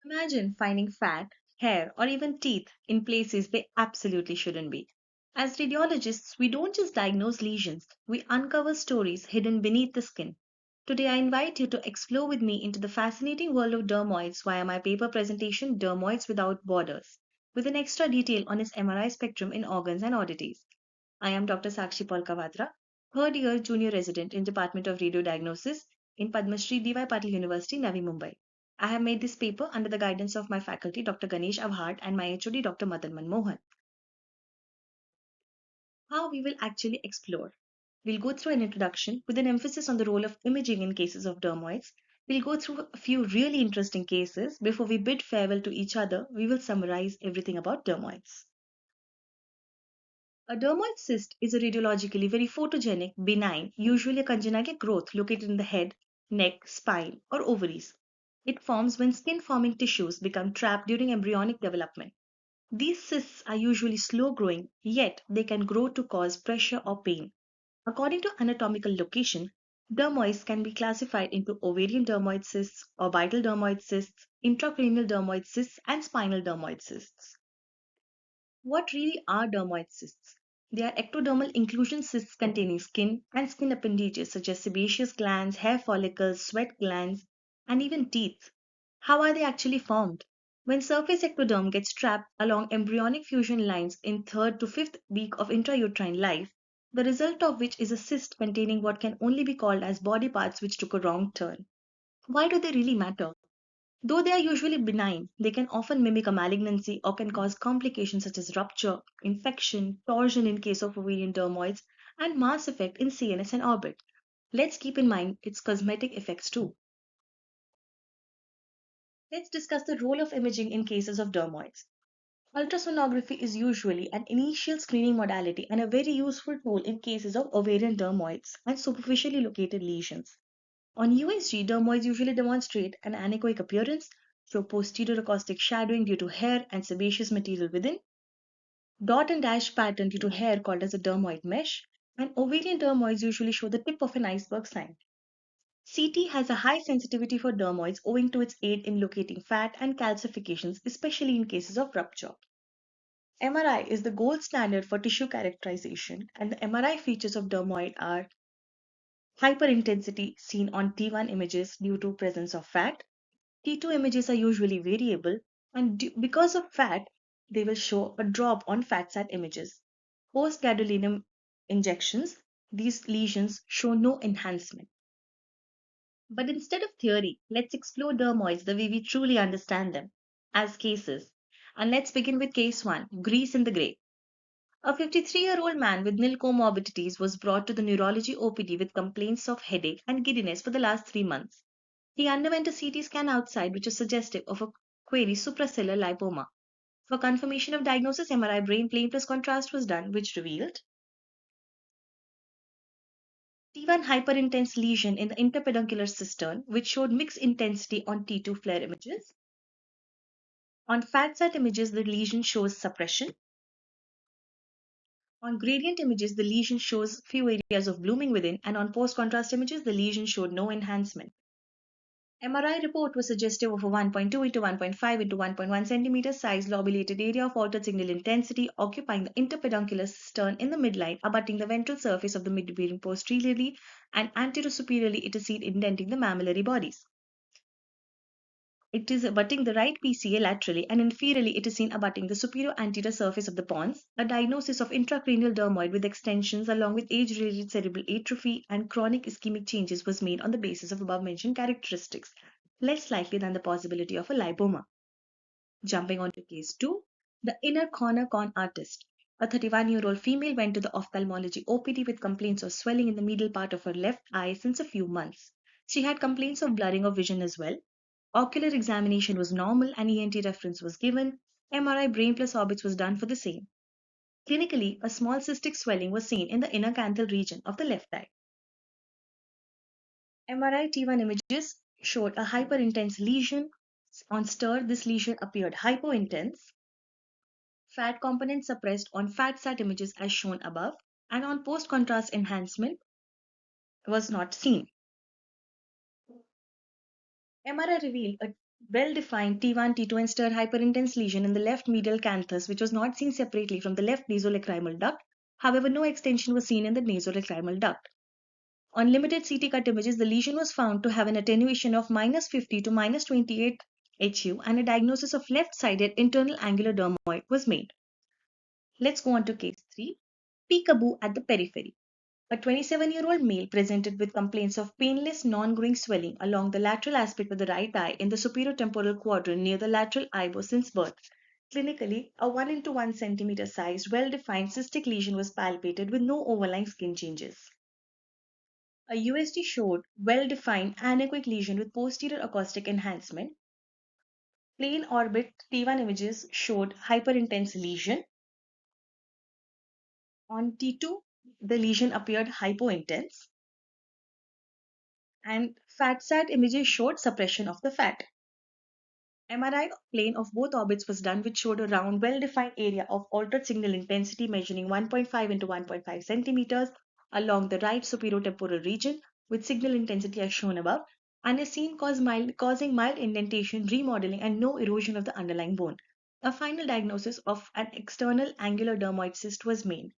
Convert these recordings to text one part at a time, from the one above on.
Imagine finding fat, hair, or even teeth in places they absolutely shouldn't be. As radiologists, we don't just diagnose lesions, we uncover stories hidden beneath the skin. Today, I invite you to explore with me into the fascinating world of dermoids via my paper presentation, Dermoids Without Borders, with an extra detail on its MRI spectrum in organs and oddities. I am Dr. Sakshi Paul Kawatra, third year junior resident in Department of Radiodiagnosis in Padma Shri D.Y. Patil University, Navi Mumbai. I have made this paper under the guidance of my faculty, Dr. Ganesh Avhad, and my HOD, Dr. Madan Manmohan. How we will actually explore. We'll go through an introduction with an emphasis on the role of imaging in cases of dermoids. We'll go through a few really interesting cases. Before we bid farewell to each other, we will summarize everything about dermoids. A dermoid cyst is a radiologically very photogenic, benign, usually a congenital growth located in the head, neck, spine, or ovaries. It forms when skin forming tissues become trapped during embryonic development. These cysts are usually slow growing, yet they can grow to cause pressure or pain. According to anatomical location, dermoids can be classified into ovarian dermoid cysts, orbital dermoid cysts, intracranial dermoid cysts, and spinal dermoid cysts. What really are dermoid cysts? They are ectodermal inclusion cysts containing skin and skin appendages such as sebaceous glands, hair follicles, sweat glands, and even teeth. How are they actually formed? When surface ectoderm gets trapped along embryonic fusion lines in third to fifth week of intrauterine life, the result of which is a cyst containing what can only be called as body parts which took a wrong turn. Why do they really matter? Though they are usually benign, they can often mimic a malignancy or can cause complications such as rupture, infection, torsion in case of ovarian dermoids, and mass effect in CNS and orbit. Let's keep in mind its cosmetic effects too. Let's discuss the role of imaging in cases of dermoids. Ultrasonography is usually an initial screening modality and a very useful tool in cases of ovarian dermoids and superficially located lesions. On USG, dermoids usually demonstrate an anechoic appearance, show posterior acoustic shadowing due to hair and sebaceous material within, dot and dash pattern due to hair called as a dermoid mesh, and ovarian dermoids usually show the tip of an iceberg sign. CT has a high sensitivity for dermoids owing to its aid in locating fat and calcifications, especially in cases of rupture. MRI is the gold standard for tissue characterization, and the MRI features of dermoid are hyperintensity seen on T1 images due to presence of fat. T2 images are usually variable, and because of fat, they will show a drop on fat sat images. Post gadolinium injections, these lesions show no enhancement. But instead of theory, let's explore dermoids the way we truly understand them as cases. And let's begin with case 1, Grease in the Grey. A 53-year-old man with nil comorbidities was brought to the neurology OPD with complaints of headache and giddiness for the last 3 months. He underwent a CT scan outside, which is suggestive of a query suprasellar lipoma. For confirmation of diagnosis, MRI brain plane plus contrast was done, which revealed T1 hyperintense lesion in the interpeduncular cistern, which showed mixed intensity on T2 FLAIR images. On FATSAT images, the lesion shows suppression. On gradient images, the lesion shows few areas of blooming within, and on post-contrast images, the lesion showed no enhancement. MRI report was suggestive of a 1.2 into 1.5 into 1.1 centimeter size lobulated area of altered signal intensity occupying the interpeduncular cistern in the midline, abutting the ventral surface of the midbrain posteriorly and anterosuperiorly it is seen indenting the mammillary bodies. It is abutting the right PCA laterally and inferiorly it is seen abutting the superior anterior surface of the pons. A diagnosis of intracranial dermoid with extensions along with age-related cerebral atrophy and chronic ischemic changes was made on the basis of above-mentioned characteristics, less likely than the possibility of a lipoma. Jumping on to case 2, the inner corner con artist. A 31-year-old female went to the ophthalmology OPD with complaints of swelling in the middle part of her left eye since a few months. She had complaints of blurring of vision as well. Ocular examination was normal and ENT reference was given. MRI brain plus orbits was done for the same. Clinically, a small cystic swelling was seen in the inner canthal region of the left eye. MRI T1 images showed a hyperintense lesion. On stir, this lesion appeared hypointense. Fat component suppressed on fat sat images as shown above, and on post contrast enhancement was not seen. MRI revealed a well-defined T1, T2 and stir hyperintense lesion in the left medial canthus, which was not seen separately from the left nasolacrimal duct. However, no extension was seen in the nasolacrimal duct. On limited CT cut images, the lesion was found to have an attenuation of -50 to -28 HU, and a diagnosis of left-sided internal angular dermoid was made. Let's go on to case 3. Peekaboo at the periphery. A 27-year-old male presented with complaints of painless, non-growing swelling along the lateral aspect of the right eye in the superior temporal quadrant near the lateral eyebrow since birth. Clinically, a 1 into 1 centimeter sized, well-defined cystic lesion was palpated with no overlying skin changes. A USG showed well-defined anechoic lesion with posterior acoustic enhancement. Plain orbit T1 images showed hyperintense lesion. On T2, the lesion appeared hypointense. And fat-sat images showed suppression of the fat. MRI plane of both orbits was done, which showed a round, well-defined area of altered signal intensity measuring 1.5 into 1.5 centimeters along the right superior temporal region, with signal intensity as shown above, and is seen causing mild indentation, remodeling, and no erosion of the underlying bone. A final diagnosis of an external angular dermoid cyst was made.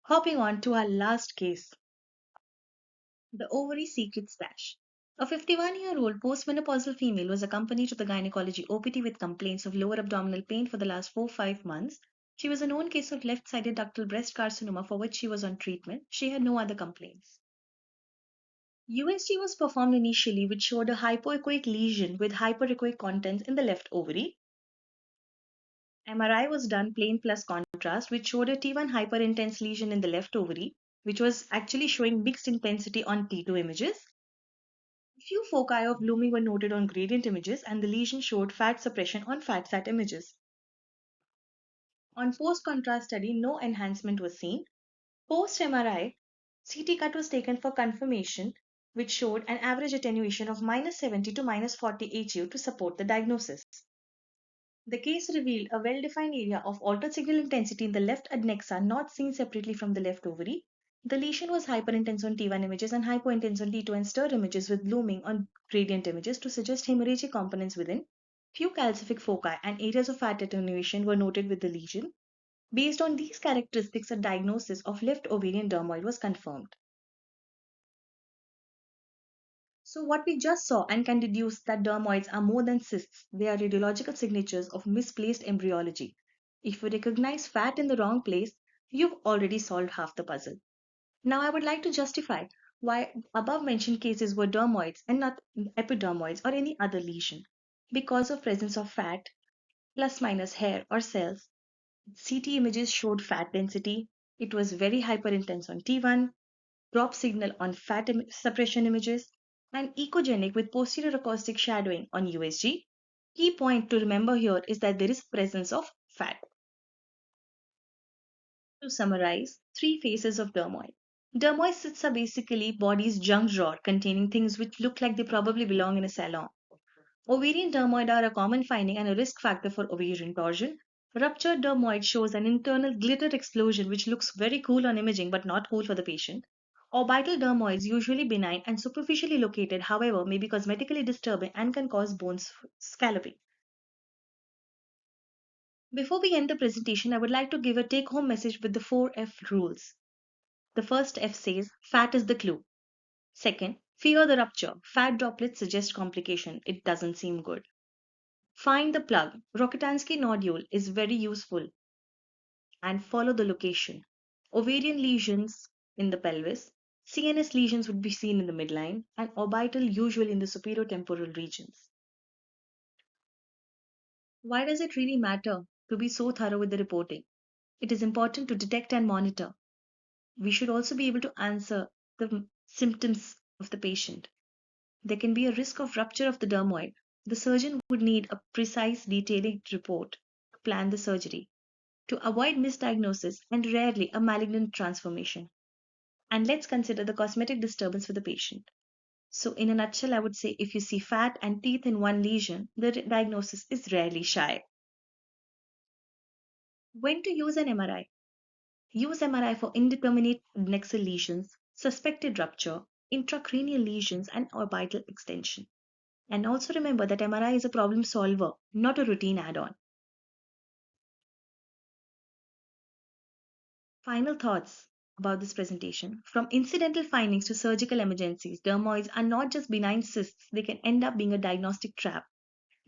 Hopping on to our last case. The ovary secret stash. A 51-year-old postmenopausal female was accompanied to the gynecology OPT with complaints of lower abdominal pain for the last 4-5 months. She was a known case of left-sided ductal breast carcinoma for which she was on treatment. She had no other complaints. USG was performed initially, which showed a hypoechoic lesion with hyperechoic contents in the left ovary. MRI was done plain plus contrast, which showed a T1 hyperintense lesion in the left ovary, which was actually showing mixed intensity on T2 images. Few foci of blooming were noted on gradient images, and the lesion showed fat suppression on fat-sat images. On post-contrast study, no enhancement was seen. Post-MRI, CT cut was taken for confirmation, which showed an average attenuation of -70 to -40 HU to support the diagnosis. The case revealed a well-defined area of altered signal intensity in the left adnexa not seen separately from the left ovary. The lesion was hyperintense on T1 images and hypointense on T2 and stir images with blooming on gradient images to suggest hemorrhagic components within. Few calcific foci and areas of fat attenuation were noted with the lesion. Based on these characteristics, a diagnosis of left ovarian dermoid was confirmed. So what we just saw and can deduce that dermoids are more than cysts. They are radiological signatures of misplaced embryology. If you recognize fat in the wrong place, you've already solved half the puzzle. Now I would like to justify why above mentioned cases were dermoids and not epidermoids or any other lesion. Because of presence of fat, plus minus hair or cells. CT images showed fat density. It was very hyperintense on T1, drop signal on fat suppression images, and echogenic with posterior acoustic shadowing on USG. Key point to remember here is that there is presence of fat. To summarize, 3 phases of dermoid. Dermoid cysts are basically body's junk drawer containing things which look like they probably belong in a salon. Ovarian dermoid are a common finding and a risk factor for ovarian torsion. Ruptured dermoid shows an internal glitter explosion which looks very cool on imaging but not cool for the patient. Orbital dermoids, usually benign and superficially located, however, may be cosmetically disturbing and can cause bone scalloping. Before we end the presentation, I would like to give a take-home message with the 4F rules. The first F says, fat is the clue. Second, fear the rupture. Fat droplets suggest complication. It doesn't seem good. Find the plug. Rokitansky nodule is very useful. And follow the location. Ovarian lesions in the pelvis. CNS lesions would be seen in the midline and orbital usually in the superior temporal regions. Why does it really matter to be so thorough with the reporting? It is important to detect and monitor. We should also be able to answer the symptoms of the patient. There can be a risk of rupture of the dermoid. The surgeon would need a precise, detailed report to plan the surgery, to avoid misdiagnosis and rarely a malignant transformation. And let's consider the cosmetic disturbance for the patient. So in a nutshell, I would say if you see fat and teeth in one lesion, the diagnosis is rarely shy. When to use an MRI? Use MRI for indeterminate adnexal lesions, suspected rupture, intracranial lesions, and orbital extension. And also remember that MRI is a problem solver, not a routine add on. Final thoughts about this presentation. From incidental findings to surgical emergencies, dermoids are not just benign cysts, they can end up being a diagnostic trap.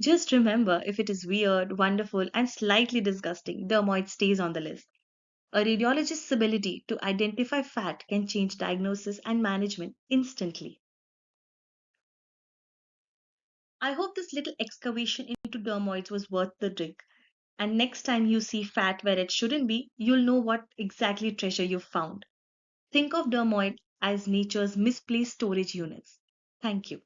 Just remember, if it is weird, wonderful, and slightly disgusting, dermoid stays on the list. A radiologist's ability to identify fat can change diagnosis and management instantly. I hope this little excavation into dermoids was worth the drink. And next time you see fat where it shouldn't be, you'll know what exactly treasure you've found. Think of dermoid as nature's misplaced storage units. Thank you.